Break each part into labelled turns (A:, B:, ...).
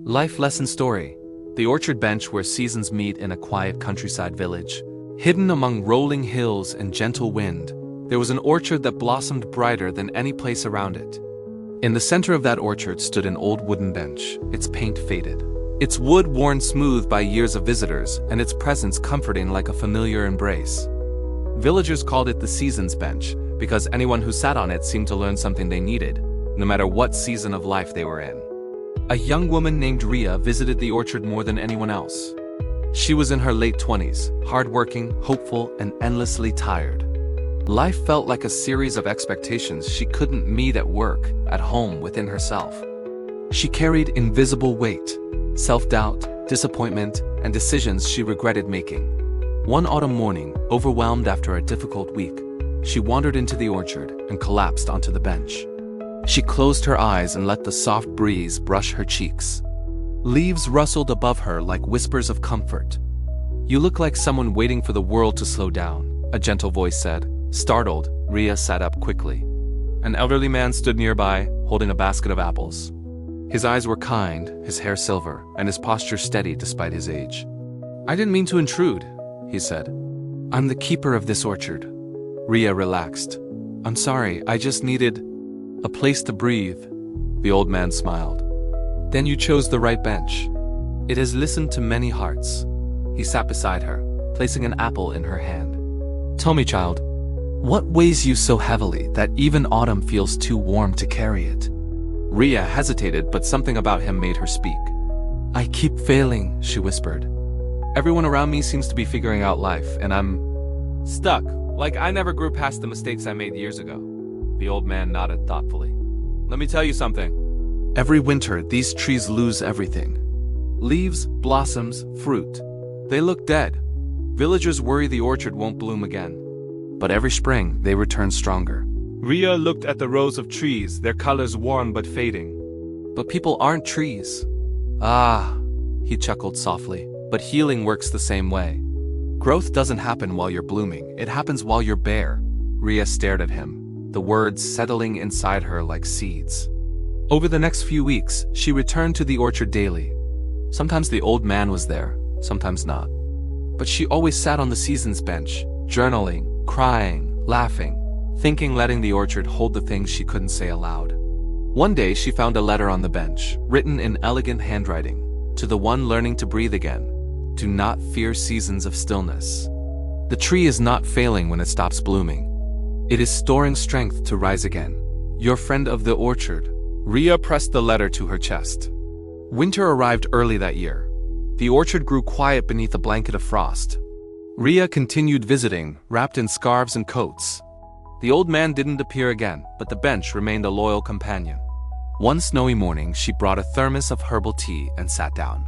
A: Life lesson story. The orchard bench where seasons meet in a quiet countryside village. Hidden among rolling hills and gentle wind, there was an orchard that blossomed brighter than any place around it. In the center of that orchard stood an old wooden bench, its paint faded, its wood worn smooth by years of visitors, and its presence comforting like a familiar embrace. Villagers called it the Seasons Bench because anyone who sat on it seemed to learn something they needed, no matter what season of life they were in. A young woman named Ria visited the orchard more than anyone else. She was in her late 20s, hardworking, hopeful, and endlessly tired. Life felt like a series of expectations she couldn't meet at work, at home, within herself. She carried invisible weight, self-doubt, disappointment, and decisions she regretted making. One autumn morning, overwhelmed after a difficult week, she wandered into the orchard and collapsed onto the bench. She closed her eyes and let the soft breeze brush her cheeks. Leaves rustled above her like whispers of comfort. "You look like someone waiting for the world to slow down," a gentle voice said. Startled, Ria sat up quickly. An elderly man stood nearby, holding a basket of apples. His eyes were kind, his hair silver, and his posture steady despite his age. "I didn't mean to intrude," he said. "I'm the keeper of this orchard." Ria relaxed. "I'm sorry, I just needed a place to breathe." The old man smiled. "Then you chose the right bench. It has listened to many hearts." He sat beside her, placing an apple in her hand. "Tell me, child, what weighs you so heavily that even autumn feels too warm to carry it?" Ria hesitated, but something about him made her speak. "I keep failing," she whispered. "Everyone around me seems to be figuring out life, and I'm stuck, like I never grew past the mistakes I made years ago." The old man nodded thoughtfully. "Let me tell you something. Every winter, these trees lose everything. Leaves, blossoms, fruit. They look dead. Villagers worry the orchard won't bloom again. But every spring, they return stronger." Ria looked at the rows of trees, their colors warm but fading. "But people aren't trees." "Ah," he chuckled softly, "but healing works the same way. Growth doesn't happen while you're blooming, it happens while you're bare." Ria stared at him, the words settling inside her like seeds. Over the next few weeks, she returned to the orchard daily. Sometimes the old man was there, sometimes not. But she always sat on the Seasons bench, journaling, crying, laughing, thinking, letting the orchard hold the things she couldn't say aloud. One day she found a letter on the bench, written in elegant handwriting, to the one learning to breathe again. "Do not fear seasons of stillness. The tree is not failing when it stops blooming. It is storing strength to rise again. Your friend of the orchard." Ria pressed the letter to her chest. Winter arrived early that year. The orchard grew quiet beneath a blanket of frost. Ria continued visiting, wrapped in scarves and coats. The old man didn't appear again, but the bench remained a loyal companion. One snowy morning, she brought a thermos of herbal tea and sat down.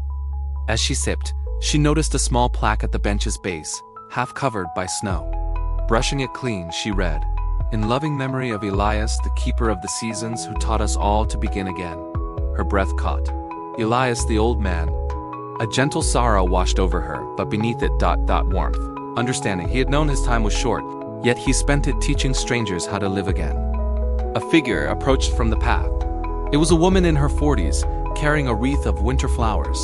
A: As she sipped, she noticed a small plaque at the bench's base, half covered by snow. Brushing it clean, she read, "In loving memory of Elias, the keeper of the seasons, who taught us all to begin again." Her breath caught. Elias, the old man. A gentle sorrow washed over her, but beneath it warmth. Understanding. He had known his time was short, yet he spent it teaching strangers how to live again. A figure approached from the path. It was a woman in her 40s, carrying a wreath of winter flowers.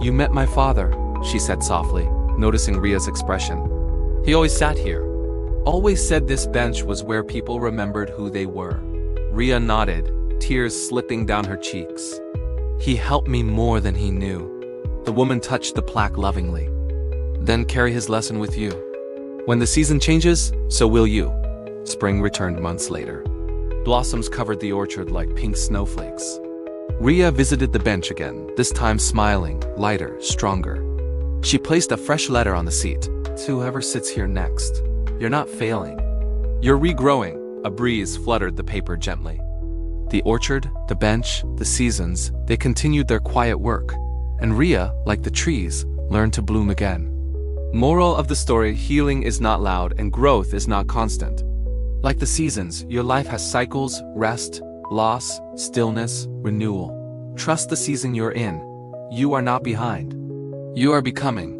A: "You met my father," she said softly, noticing Ria's expression. "He always sat here. Always said this bench was where people remembered who they were." Ria nodded, tears slipping down her cheeks. "He helped me more than he knew." The woman touched the plaque lovingly. "Then carry his lesson with you. When the season changes, so will you." Spring returned months later. Blossoms covered the orchard like pink snowflakes. Ria visited the bench again, this time smiling, lighter, stronger. She placed a fresh letter on the seat. "To whoever sits here next. You're not failing. You're regrowing." A breeze fluttered the paper gently. The orchard, the bench, the seasons, they continued their quiet work. And Ria, like the trees, learned to bloom again. Moral of the story: healing is not loud and growth is not constant. Like the seasons, your life has cycles: rest, loss, stillness, renewal. Trust the season you're in. You are not behind. You are becoming.